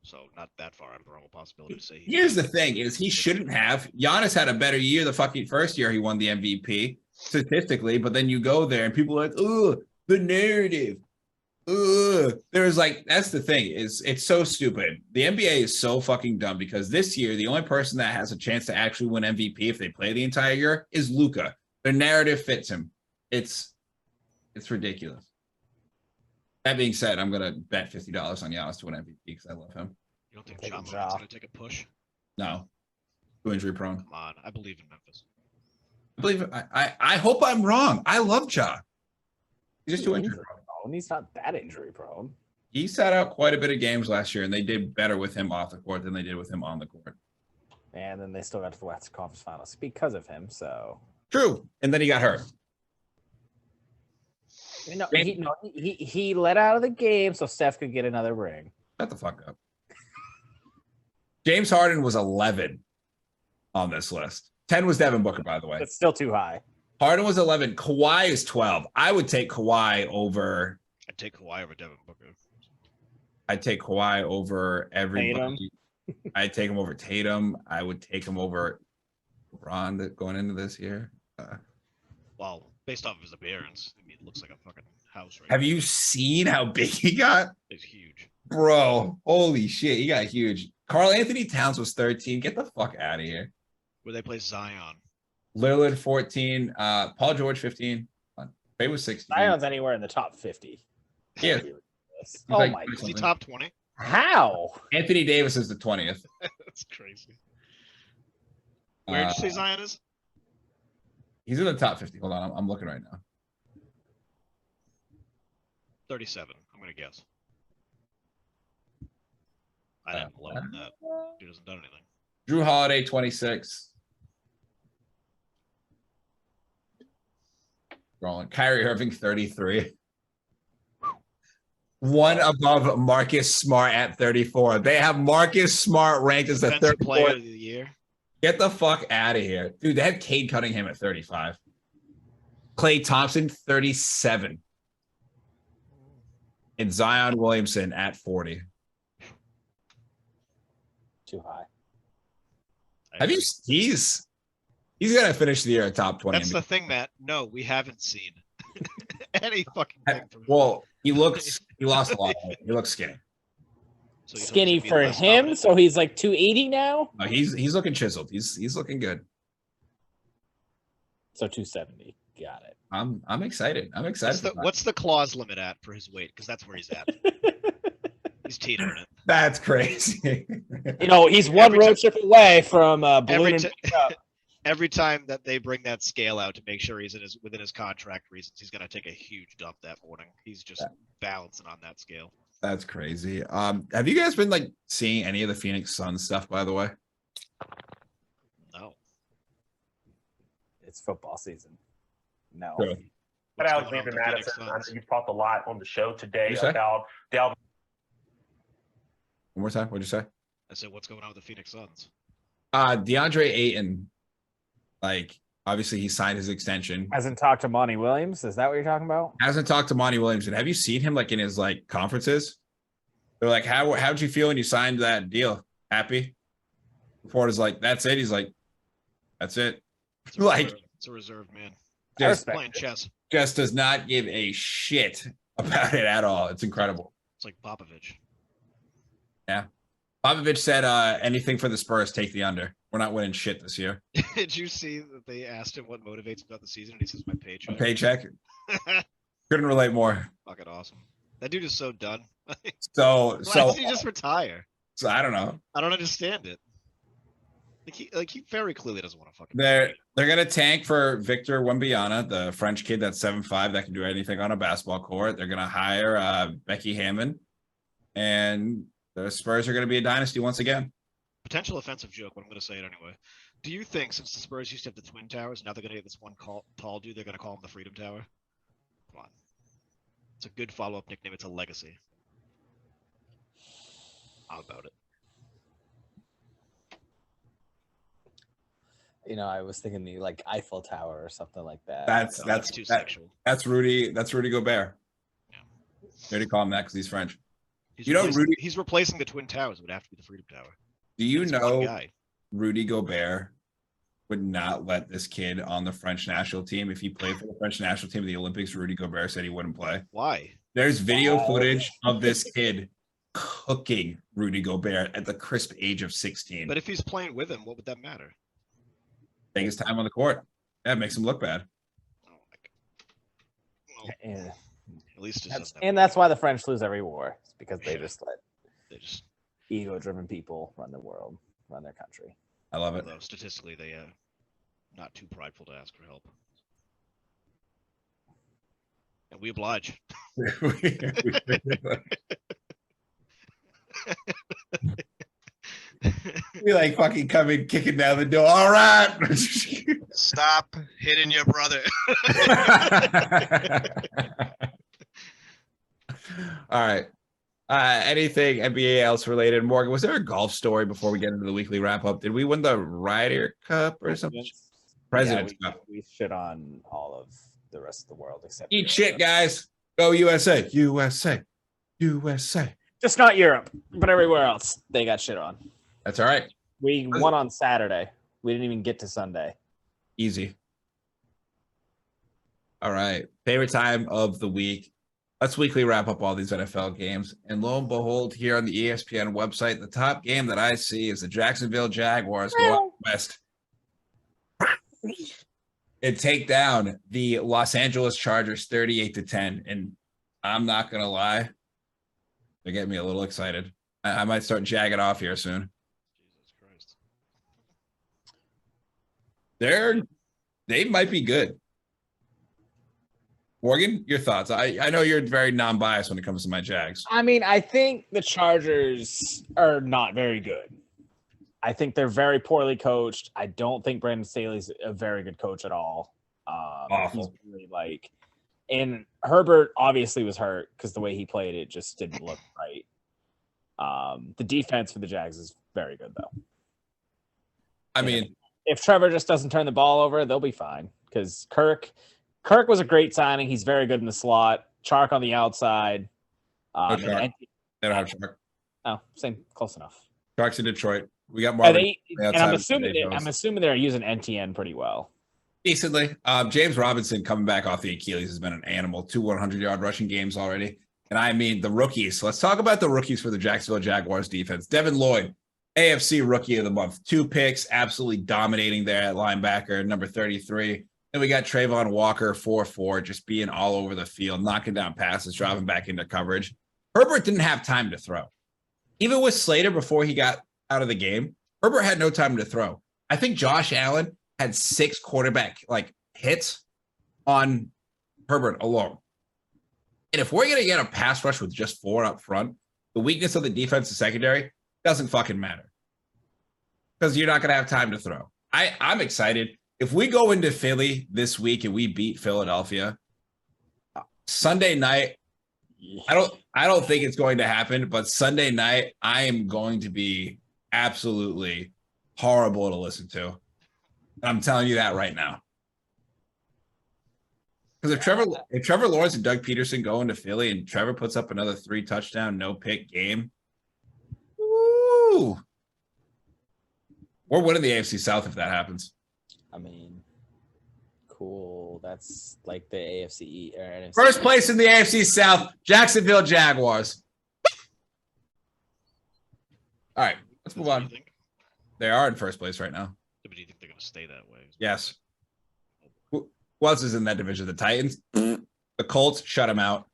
So not that far out of the realm of possibility to say. Here's the thing: is he shouldn't have. Giannis had a better year the fucking first year he won the MVP statistically, but then you go there and people are like, "Oh, the narrative." There's like that's the thing is it's so stupid. The NBA is so fucking dumb because this year the only person that has a chance to actually win MVP if they play the entire year is Luka. Their narrative fits him. It's ridiculous. That being said, I'm gonna bet $50 on Giannis to win MVP because I love him. You don't think John Morant's gonna take a push? No, too injury prone. Come on, I believe in Memphis. I hope I'm wrong. I love Ja. He's just too injury prone. He's not that injury prone. He sat out quite a bit of games last year, and they did better with him off the court than they did with him on the court. And then they still got to the Western Conference Finals because of him. So true. And then he got hurt. You know, he let out of the game so Steph could get another ring. Shut the fuck up. James Harden was 11 on this list. 10 was Devin Booker, by the way. It's still too high. Harden was 11. Kawhi is 12. I would take Kawhi over. I'd take Kawhi over Devin Booker. I'd take Kawhi over everybody. I'd take him over Tatum. I would take him over LeBron going into this year. Well, based off of his appearance, I mean, it looks like a fucking house right Have you seen how big he got? It's huge. Bro, holy shit. He got huge. Karl Anthony Towns was 13. Get the fuck out of here. Where they play Zion. Lillard 14. Paul George 15. Faye was 16. Zion's anywhere in the top 50. Yeah. Oh like, my Is he god. top 20? How? Anthony Davis is the 20th. That's crazy. Where did you say Zion is? He's in the top 50. Hold on. I'm looking right now. 37, I'm going to guess. I have lower than that. He hasn't done anything. Drew Holiday 26. Rolling. Kyrie Irving 33. One above Marcus Smart at 34. They have Marcus Smart ranked as the Defensive third player of the year. Get the fuck out of here. Dude, they had Cade Cunningham at 35. Klay Thompson, 37. And Zion Williamson at 40. Too high. Have you? He's gonna finish the year at top 20. That's the thing, Matt. No, we haven't seen any fucking thing from him. Well, he lost a lot of weight. He looks skinny. So you Skinny don't see for less him, dominant. so he's like 280 now. No, he's looking chiseled. He's looking good. So 270. Got it. I'm excited. I'm excited. What's the clause limit at for his weight? Because that's where he's at. He's teetering it. That's crazy. You know, he's one Every road trip away from ballooning up. Every time that they bring that scale out to make sure he's within his contract reasons, he's gonna take a huge dump that morning. He's just balancing on that scale. That's crazy. Have you guys been like seeing any of the Phoenix Suns stuff, by the way? No. It's football season. No. Sure. But What's going on Alexander with the Phoenix Madison, I know Suns? you've talked a lot on the show today What'd you say? about the Alvin. One more time. What'd you say? I said, what's going on with the Phoenix Suns? DeAndre Ayton, like obviously he signed his extension. Hasn't talked to Monty Williams. Is that what you're talking about? Hasn't talked to Monty Williamson. Have you seen him like in his like conferences? They're like, how'd you feel when you signed that deal? Happy? Reporter's like, that's it. He's like, that's it. It's a Like, reserve, it's a reserved man. I just respect Playing it. chess. just does not give a shit about it at all. It's incredible. It's like Popovich. Popovich said, anything for the Spurs, take the under. We're not winning shit this year. Did you see that they asked him what motivates him about the season? And he says, my A paycheck. paycheck. Couldn't relate more. Fucking awesome. That dude is so done. So Why doesn't he just retire? I don't know. I don't understand it. He very clearly doesn't want to fucking. They're gonna tank for Victor Wembanyama, the French kid that's 7'5" that can do anything on a basketball court. They're gonna hire Becky Hammond, and the Spurs are gonna be a dynasty once again. Potential offensive joke, but I'm going to say it anyway. Do you think since the Spurs used to have the Twin Towers, now they're going to get this one tall dude, they're going to call him the Freedom Tower? Come on. It's a good follow-up nickname. It's a legacy. How about it? You know, I was thinking the like Eiffel Tower or something like that. That's too sexual. That's Rudy Gobert. Yeah. They already call him that because he's French. He's You know, replacing, Rudy- he's replacing the Twin Towers. It would have to be the Freedom Tower. Do you It's one know guy. Rudy Gobert would not let this kid on the French national team? If he played for the French national team at the Olympics, Rudy Gobert said he wouldn't play. Why? There's video Wow. footage of this kid cooking Rudy Gobert at the crisp age of 16. But if he's playing with him, what would that matter? Take his time on the court. Yeah, it makes him look bad. Oh my God. Well, And, at least it doesn't have and that's why the French lose every war. It's because they Yeah. just let they just. ego-driven people run the world, run their country. I love it. Although statistically, they not too prideful to ask for help. And we oblige. We like fucking come in kicking down the door. All right. Stop hitting your brother. All right. Anything NBA else related? Morgan, was there a golf story before we get into the weekly wrap up? Did we win the Ryder Cup or something? President's Yeah, Cup. we shit on all of the rest of the world except Eat Europe. shit, guys. Go USA. USA. USA. Just not Europe, but everywhere else they got shit on. That's all right. We won on Saturday. We didn't even get to Sunday. Easy. All right. Favorite time of the week. Let's weekly wrap up all these NFL games. And lo and behold, here on the ESPN website, the top game that I see is the Jacksonville Jaguars go out west and take down the Los Angeles Chargers 38-10. And I'm not going to lie, they're getting me a little excited. I might start jagging off here soon. Jesus Christ. They might be good. Morgan, your thoughts? I know you're very non-biased when it comes to my Jags. I mean, I think the Chargers are not very good. I think they're very poorly coached. I don't think Brandon Staley's a very good coach at all. Awful. He's really and Herbert obviously was hurt because the way he played it just didn't look right. The defense for the Jags is very good though. I mean, If Trevor just doesn't turn the ball over, they'll be fine because Kirk was a great signing. He's very good in the slot. Chark on the outside. no Chark. And, They don't have Chark. oh, same, close enough. Chark's in Detroit. We got Are Marvin. they, and I'm assuming they're using NTN pretty well. Decently. James Robinson coming back off the Achilles has been an animal. 2 100-yard rushing games already. And I mean, the rookies. Let's talk about the rookies for the Jacksonville Jaguars defense. Devin Lloyd, AFC Rookie of the Month. 2 picks, absolutely dominating there at linebacker, number 33. Then we got Trayvon Walker, 4-4, just being all over the field, knocking down passes, driving back into coverage. Herbert didn't have time to throw. Even with Slater before he got out of the game, Herbert had no time to throw. I think Josh Allen had 6 quarterback hits on Herbert alone. And if we're going to get a pass rush with just 4 up front, the weakness of the defensive secondary doesn't fucking matter because you're not going to have time to throw. I'm excited. If we go into Philly this week and we beat Philadelphia Sunday night, I don't think it's going to happen, but Sunday night I am going to be absolutely horrible to listen to. And I'm telling you that right now. Because if Trevor Lawrence and Doug Peterson go into Philly and Trevor puts up another 3 touchdown, no pick game, woo! We're winning the AFC South if that happens. I mean, cool. That's like the AFC or NFC. First place in the AFC South, Jacksonville Jaguars. All right, let's move What do on. you think? They are in first place right now. But do you think they're going to stay that way? Yes. Who else is in that division? The Titans? The Colts? Shut them out.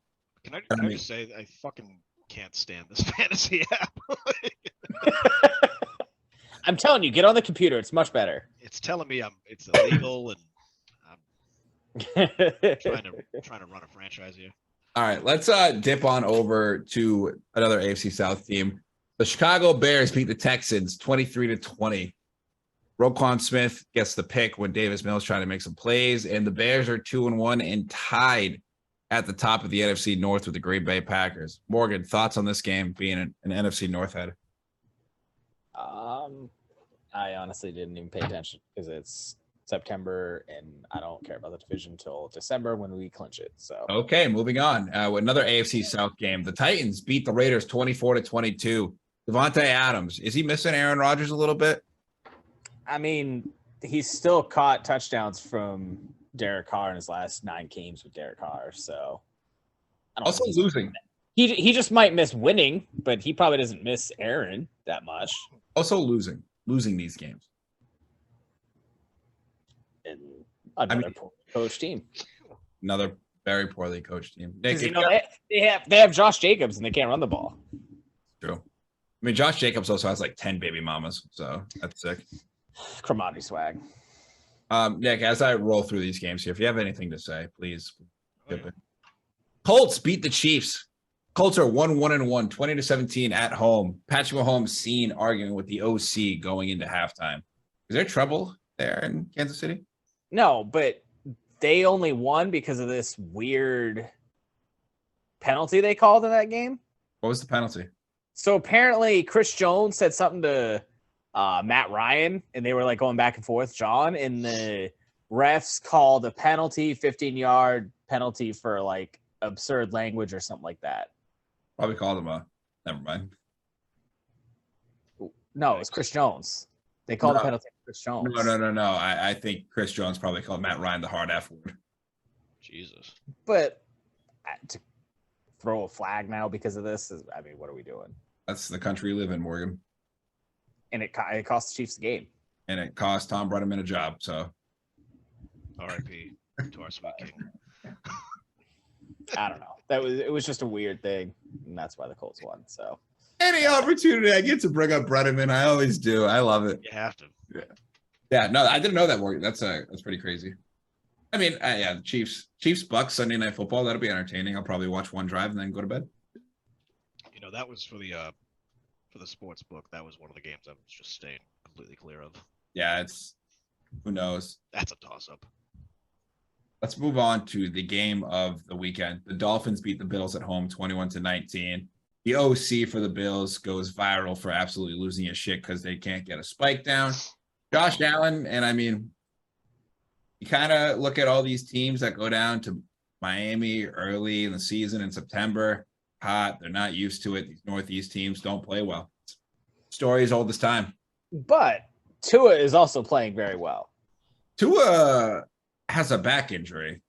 Can I mean- just say I fucking can't stand this fantasy app. I'm telling you, get on the computer. It's much better. It's telling me it's illegal and I'm trying to run a franchise here. All right, let's dip on over to another AFC South team. The Chicago Bears beat the Texans 23-20. Roquan Smith gets the pick when Davis Mills trying to make some plays, and the Bears are 2-1 and tied at the top of the NFC North with the Green Bay Packers. Morgan, thoughts on this game being an NFC North head? I honestly didn't even pay attention because it's September and I don't care about the division until December when we clinch it. So Okay, moving on. With another AFC South game. The Titans beat the Raiders 24-22. Devontae Adams, is he missing Aaron Rodgers a little bit? I mean, he's still caught touchdowns from Derek Carr in his last 9 games with Derek Carr. So I don't Also think losing. he just might miss winning, but he probably doesn't miss Aaron that much. Also losing these games. And another poor coach team. Another very poorly coached team. Nick, You know, they have Josh Jacobs and they can't run the ball. true. I mean, Josh Jacobs also has like 10 baby mamas, so that's sick. Cromartie swag. Nick, as I roll through these games here, if you have anything to say, please. Oh, yeah. Colts beat the Chiefs. Colts are 1-1-1, 20-17 at home. Patrick Mahomes seen arguing with the OC going into halftime. Is there trouble there in Kansas City? No, but they only won because of this weird penalty they called in that game. What was the penalty? So apparently Chris Jones said something to Matt Ryan, and they were like going back and forth, John, and the refs called a penalty, 15-yard penalty for like absurd language or something like that. Probably called him a. Never mind. No, it was Chris Jones. They called No. a penalty for Chris Jones. No. I think Chris Jones probably called Matt Ryan the hard F word. Jesus. But to throw a flag now because of this is, I mean, what are we doing? That's the country we live in, Morgan. And it cost the Chiefs the game. And it cost Tom Brenneman a job. So R.I.P. to our sweet king. I don't know. It was just a weird thing, and that's why the Colts won. So any opportunity I get to bring up Brenneman, I always do. I love it. You have to. Yeah, no, I didn't know that, Morgan. That's pretty crazy. I mean, yeah, the Chiefs Bucks Sunday Night Football. That'll be entertaining. I'll probably watch one drive and then go to bed. You know, that was for the sports book. That was one of the games I was just staying completely clear of. Yeah, who knows. That's a toss-up. Let's move on to the game of the weekend. The Dolphins beat the Bills at home 21-19. The OC for the Bills goes viral for absolutely losing his shit because they can't get a spike down. Josh Allen, and I mean, you kind of look at all these teams that go down to Miami early in the season in September. Hot, they're not used to it. These Northeast teams don't play well. Stories all this time. but Tua is also playing very well. Tua has a back injury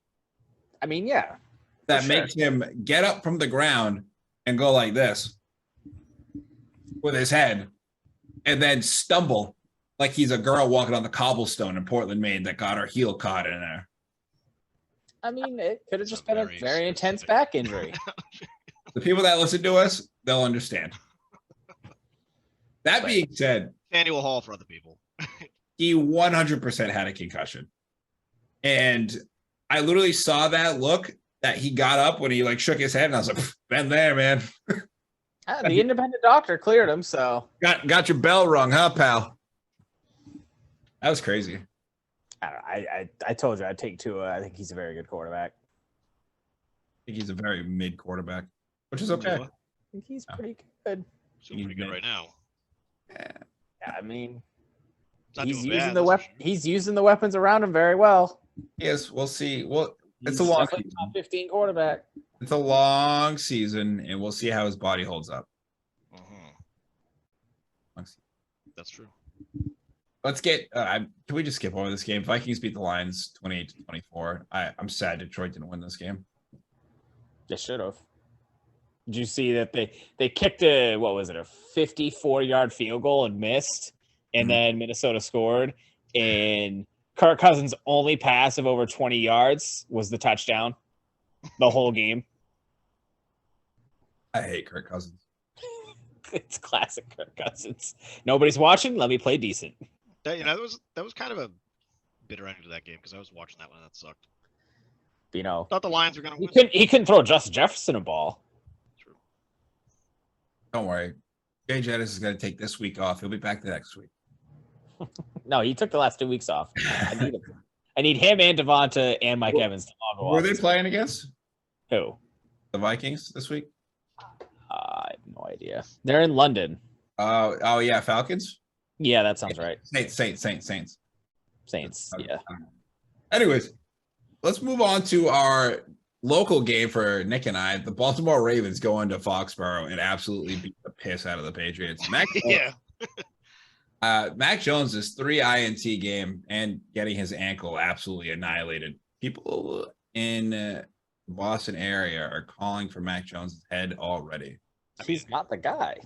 I mean, yeah. that sure. makes him get up from the ground and go like this with his head and then stumble like he's a girl walking on the cobblestone in Portland, Maine that got her heel caught in there. I mean, it could have That's just a been a very very intense specific- back injury. The people that listen to us, they'll understand. That being said, Annual Hall for other people. he 100% had a concussion. And I literally saw that look that he got up when he like shook his head and I was like, been there, man. The independent doctor cleared him, so Got your bell rung, huh, pal? That was crazy. I don't know. I told you I'd take Tua. I think he's a very good quarterback. I think he's a very mid quarterback, which is okay. Tua. I think he's pretty good. So pretty good right now. Yeah, I mean, It's not he's doing using bad, the that's for sure. He's using the weapons around him very well. Yes, we'll see. Well, it's He's a long definitely season. top 15 quarterback. It's a long season, and we'll see how his body holds up. Mhm. Long season. That's true. Let's get. Can we just skip over this game? Vikings beat the Lions 28-24. I'm sad Detroit didn't win this game. They should have. Did you see that they kicked a 54-yard field goal and missed, and then Minnesota scored, and Kirk Cousins' only pass of over 20 yards was the touchdown the whole game. I hate Kirk Cousins. It's classic Kirk Cousins. Nobody's watching. Let me play decent. That was kind of a bitter ending to that game because I was watching that one. That sucked. You know, Thought the Lions were gonna he win. couldn't throw Justin Jefferson a ball. True. Don't worry. Jay Jettis is going to take this week off. He'll be back the next week. No, he took the last 2 weeks off. I need him. I need him and Devonta and Mike Evans to all go Who are off. they playing against? Who? The Vikings this week? I have no idea. They're in London. Oh yeah, Falcons. Yeah, that sounds right. Saints. Saints. Yeah. Anyways, let's move on to our local game for Nick and I. The Baltimore Ravens go into Foxborough and absolutely beat the piss out of the Patriots. Yeah. Mac Jones' 3 INT game and getting his ankle absolutely annihilated. People in the Boston area are calling for Mac Jones' head already. He's not the guy.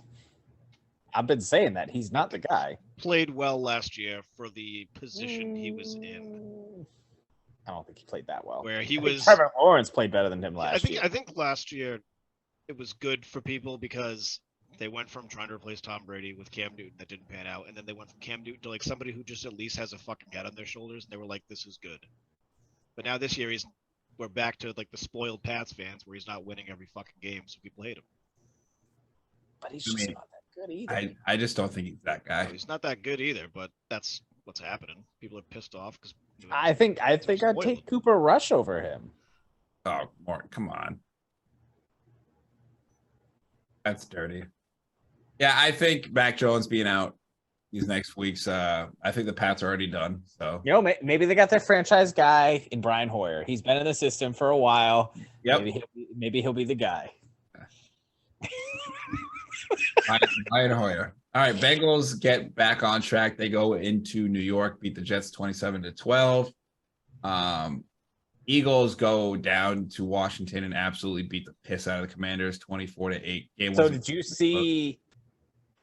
I've been saying that. He's not the guy. Played well last year for the position he was in, I don't think he played that well. where I he think was. Trevor Lawrence played better than him last year. I think last year it was good for people because they went from trying to replace Tom Brady with Cam Newton that didn't pan out, and then they went from Cam Newton to like somebody who just at least has a fucking head on their shoulders, and they were like, "This is good." But now this year we're back to like the spoiled Pats fans where he's not winning every fucking game, so people hate him. But he's just not that good either. I just don't think he's that guy. He's not that good either, but that's what's happening. People are pissed off because I think I'd take Cooper Rush over him. Oh, Mark, come on. That's dirty. Yeah, I think Mac Jones being out these next weeks, I think the Pats are already done. So Maybe they got their franchise guy in Brian Hoyer. He's been in the system for a while. Yep. Maybe he'll be the guy. Brian Hoyer. All right, Bengals get back on track. They go into New York, beat the Jets 27-12. Eagles go down to Washington and absolutely beat the piss out of the Commanders 24-8. So did you see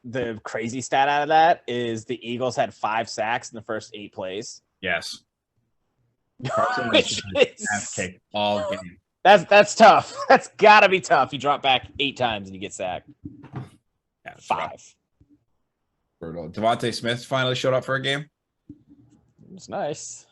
the crazy stat out of that? Is the Eagles had 5 sacks in the first 8 plays? Yes. Which is, Ass kicked all game. that's tough. That's gotta be tough. You drop back 8 times and you get sacked. Yeah, 5. Brutal. Devontae Smith finally showed up for a game. It's nice.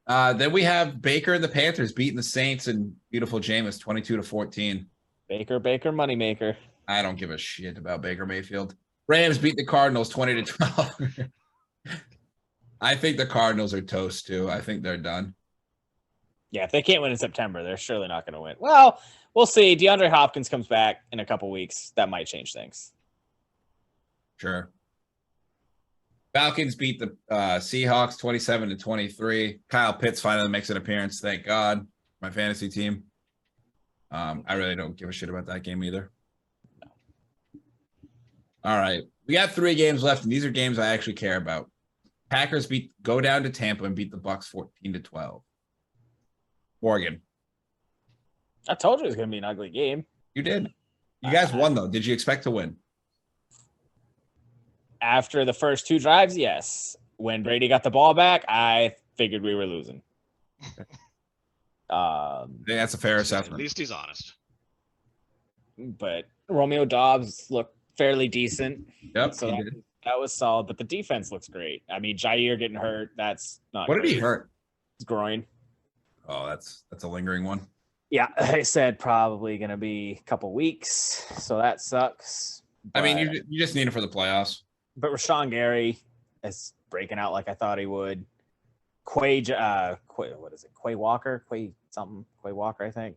Then we have Baker and the Panthers beating the Saints and beautiful Jameis 22-14. Baker, moneymaker. I don't give a shit about Baker Mayfield. Rams beat the Cardinals 20-12. I think the Cardinals are toast too. I think they're done. Yeah, if they can't win in September, they're surely not going to win. Well, we'll see. DeAndre Hopkins comes back in a couple weeks. That might change things. Sure. Falcons beat the Seahawks 27-23. Kyle Pitts finally makes an appearance. Thank God. My fantasy team. I really don't give a shit about that game either. No. All right. We got 3 games left, and these are games I actually care about. Packers go down to Tampa and beat the Bucks 14-12. Morgan. I told you it was going to be an ugly game. You did. You guys won, though. Did you expect to win? After the first 2 drives, yes. When Brady got the ball back, I figured we were losing. I think that's a fair assessment. At least he's honest. But Romeo Dobbs looked fairly decent. Yep, So he did. that was solid. But the defense looks great. I mean, Jair getting hurt, that's not What did he great. hurt? His groin. Oh, that's a lingering one. Yeah, they said probably going to be a couple weeks. So that sucks. I mean, But- you just need it for the playoffs. But Rashawn Gary is breaking out like I thought he would. Quay Walker, I think.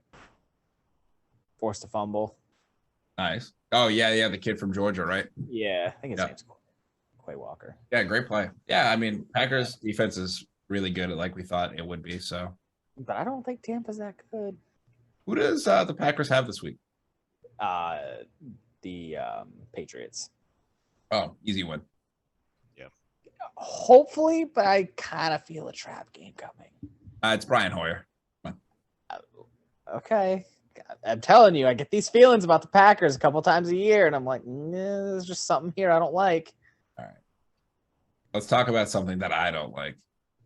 Forced a fumble. Nice. Oh, yeah, the kid from Georgia, right? Yeah, I think his Yeah. name's Quay Walker. Yeah, great play. Yeah, I mean, Packers defense is really good, like we thought it would be. So, But I don't think Tampa's that good. who does the Packers have this week? The Patriots. Oh, easy win. Hopefully, but I kind of feel a trap game coming. It's Brian Hoyer. Okay. I'm telling you, I get these feelings about the Packers a couple times a year, and I'm like, there's just something here I don't like. All right. Let's talk about something that I don't like.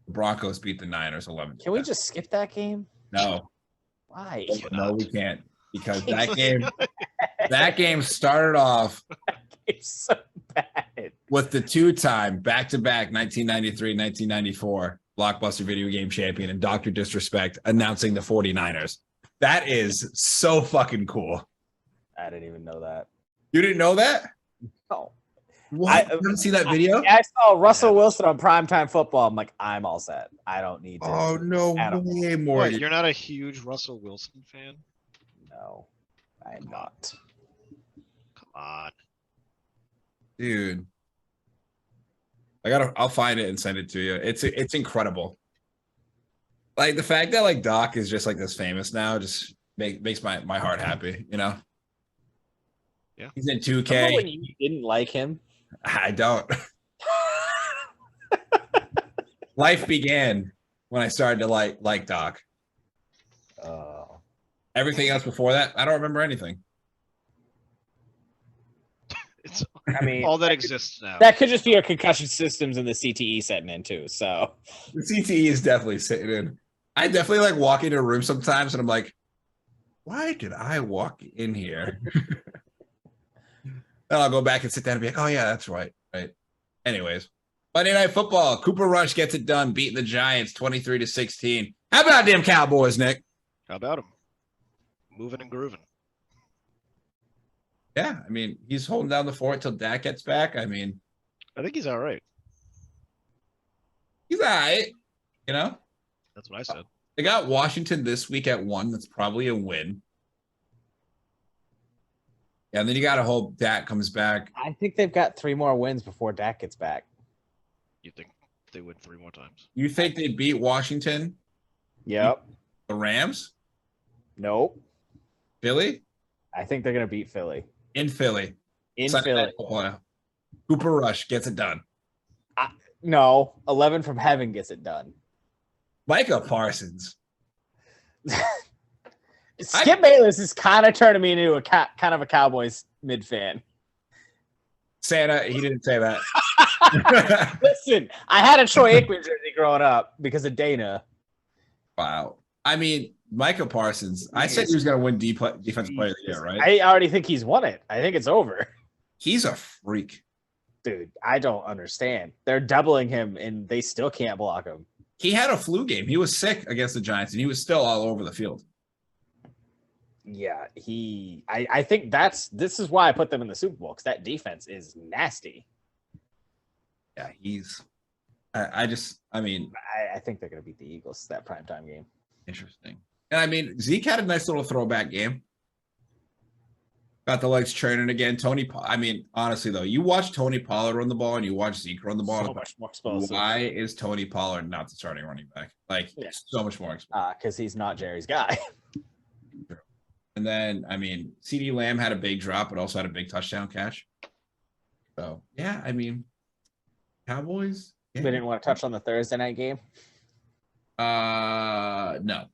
The Broncos beat the Niners 11. Can we just skip that game? No. Why? No, we can't. Because that game started off It's so bad. with the 2-time back-to-back 1993-1994 Blockbuster Video Game Champion and Dr. Disrespect announcing the 49ers. That is so fucking cool. I didn't even know that. You didn't know that? Oh, What? You haven't seen that video? I saw Russell Wilson on primetime football. I'm like, I'm all set. I don't need to. Oh no at all. way, What, Morgan. you're not a huge Russell Wilson fan? No, I am not. Come on. Dude. I'll find it and send it to you. It's incredible. Like the fact that like Doc is just like this famous now just makes my heart happy, you know? Yeah. He's in Remember 2K. when you didn't like him? I don't. Life began when I started to like Doc. Oh. Everything else before that, I don't remember anything. It's I mean, all that exists now. that could just be our concussion systems and the CTE setting in too. So The CTE is definitely sitting in. I definitely like walk into a room sometimes and I'm like, why did I walk in here? Then I'll go back and sit down and be like, oh yeah, that's right. Right. Anyways, Monday Night Football. Cooper Rush gets it done, beating the Giants 23-16. How about them Cowboys, Nick? How about him? Moving and grooving. Yeah, I mean, he's holding down the fort till Dak gets back. I mean, I think he's all right. he's all right. You know, That's what I said. they got Washington this week at 1. That's probably a win. Yeah, and then you got to hope Dak comes back. I think they've got 3 more wins before Dak gets back. You think they win 3 more times? You think they beat Washington, Yep. the Rams, Nope. Philly? I think they're gonna beat Philly. In Philly. In Sunday Philly. Night Football. Cooper Rush gets it done. No, 11 from heaven gets it done. Micah Parsons. Skip Bayless is kind of turning me into kind of a Cowboys mid fan. Santa, he didn't say that. Listen, I had a Troy Aikman jersey growing up because of Dana. Wow. I mean, Micah Parsons, I said he was going to win Defensive Player of the Year, right? I already think he's won it. I think it's over. He's a freak. Dude, I don't understand. They're doubling him, and they still can't block him. He had a flu game. He was sick against the Giants, and he was still all over the field. Yeah, I think this is why I put them in the Super Bowl, because that defense is nasty. Yeah, I think they're going to beat the Eagles that primetime game. interesting. And I mean, Zeke had a nice little throwback game. Got the legs churning again. Honestly, though, you watch Tony Pollard run the ball and you watch Zeke run the ball. So much more explosive. Why is Tony Pollard not the starting running back? Like, so much more explosive. Because he's not Jerry's guy. And then, I mean, CeeDee Lamb had a big drop, but also had a big touchdown catch. So, yeah, I mean, Cowboys. We didn't want to touch on the Thursday night game. No.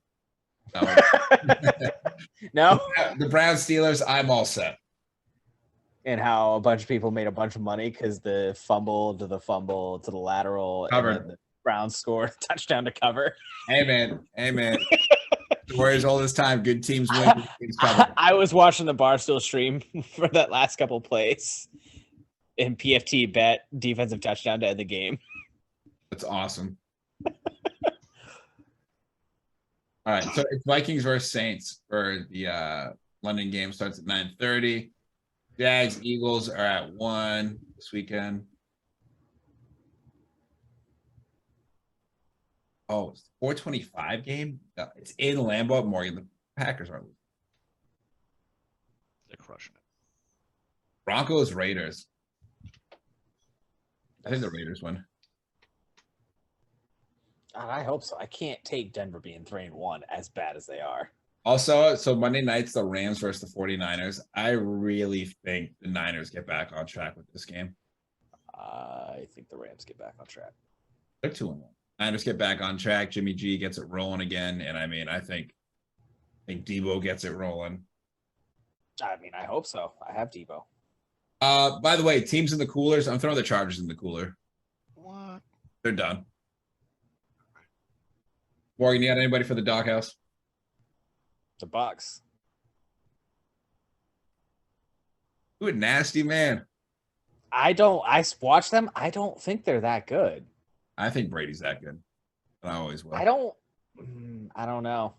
No? The Browns Steelers, I'm all set. And how a bunch of people made a bunch of money because the fumble to the lateral. Covered. And then the Browns scored a touchdown to cover. Hey, man. Warriors all this time. Good teams win. Good teams cover. I was watching the Barstool stream for that last couple plays. And PFT bet defensive touchdown to end the game. That's awesome. All right, so it's Vikings versus Saints for the London game. Starts at 9:30. Jags, Eagles are at 1 this weekend. Oh, it's 4:25 game. It's in Lambeau. Morgan, the Packers are losing. They're crushing it. Broncos, Raiders. I think the Raiders win. God, I hope so. I can't take Denver being 3-1 as bad as they are. Also, so Monday night's the Rams versus the 49ers. I really think the Niners get back on track with this game. I think the Rams get back on track. They're 2-1. Niners get back on track. Jimmy G gets it rolling again. And I think Debo gets it rolling. I hope so. I have Debo. By the way, teams in the coolers. I'm throwing the Chargers in the cooler. What? They're done. Morgan, you got anybody for the doghouse? The Bucks. Ooh, nasty man. I watch them. I don't think they're that good. I think Brady's that good. I always will. I don't know.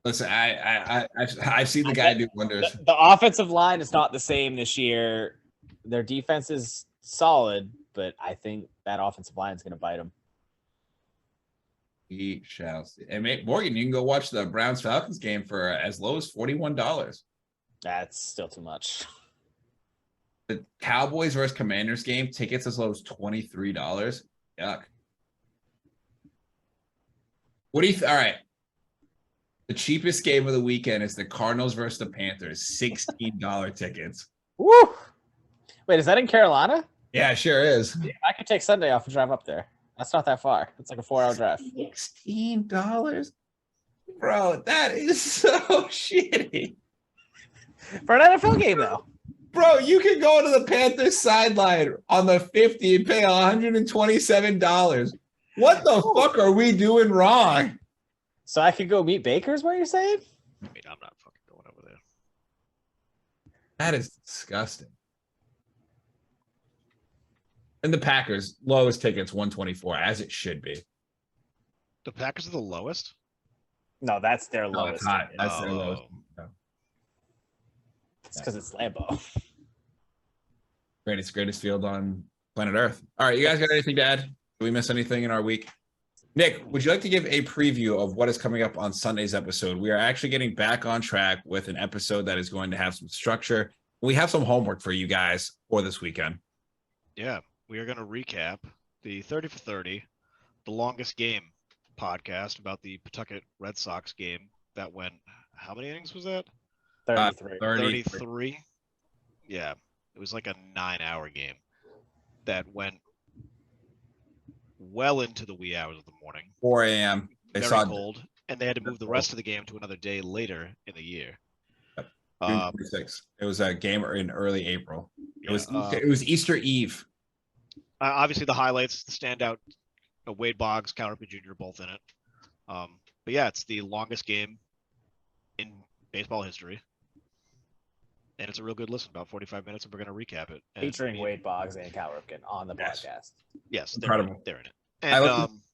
Listen, I've seen the guy do wonders. The offensive line is not the same this year Their defense is solid, but I think that offensive line is going to bite them. We shall see. And Morgan, you can go watch the Browns Falcons game for as low as $41. That's still too much. The Cowboys versus Commanders game, tickets as low as $23. Yuck. What do you all right. The cheapest game of the weekend is the Cardinals versus the Panthers, $16 tickets. Woo! Wait, is that in Carolina? Yeah, it sure is. Yeah, I could take Sunday off and drive up there. That's not that far. It's like a 4-hour drive. $16? Bro, that is so shitty. For an NFL game, though. Bro, you can go to the Panthers sideline on the 50 and pay $127. What the fuck are we doing wrong? So I could go meet Baker's, what you're saying? I mean, I'm not fucking going over there. That is disgusting. And the Packers, lowest tickets, 124, as it should be. The Packers are the lowest? No, that's their No, lowest. it's not. That's their lowest. No. It's because it's Lambeau. Greatest field on planet Earth. All right, you guys got anything to add? Did we miss anything in our week? Nick, would you like to give a preview of what is coming up on Sunday's episode? We are actually getting back on track with an episode that is going to have some structure. We have some homework for you guys for this weekend. Yeah, we are going to recap the 30 for 30, the longest game podcast about the Pawtucket Red Sox game that went, how many innings was that? 33. 33. Yeah, it was like a 9-hour game that went well into the wee hours of the morning. 4 a.m. They Very saw cold, and they had to move the rest of the game to another day later in the year. June 26th. It was a game in early April. It Yeah, was Easter Eve. obviously, the highlights, the standout, Wade Boggs, Cal Ripken Jr. both in it. But yeah, it's the longest game in baseball history. And it's a real good listen, about 45 minutes, and we're going to recap it. And, Featuring Wade Boggs and Cal Ripken on the Yes. podcast. Yes, Incredible. They're in it. And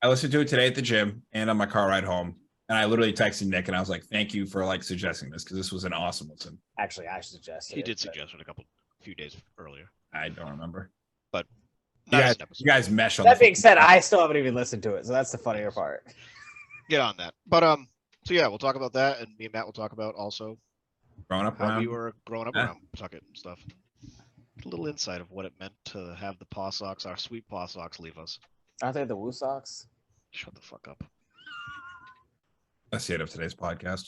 I listened to it today at the gym and on my car ride home. And I literally texted Nick and I was like, thank you for like suggesting this because this was an awesome listen. Actually, I suggested he it, did but suggest it a few days earlier. I don't remember. But You not guys, as an episode. you guys mesh on That the being said, I still haven't even listened to it, so that's the funnier part. Get on that. But so yeah, we'll talk about that, and me and Matt will talk about also growing up how around. we were growing up Yeah. around Pawtucket and stuff. A little insight of what it meant to have the Paw Sox, our sweet Paw Sox, leave us. Aren't they the Woo Sox? Shut the fuck up. That's the end of today's podcast.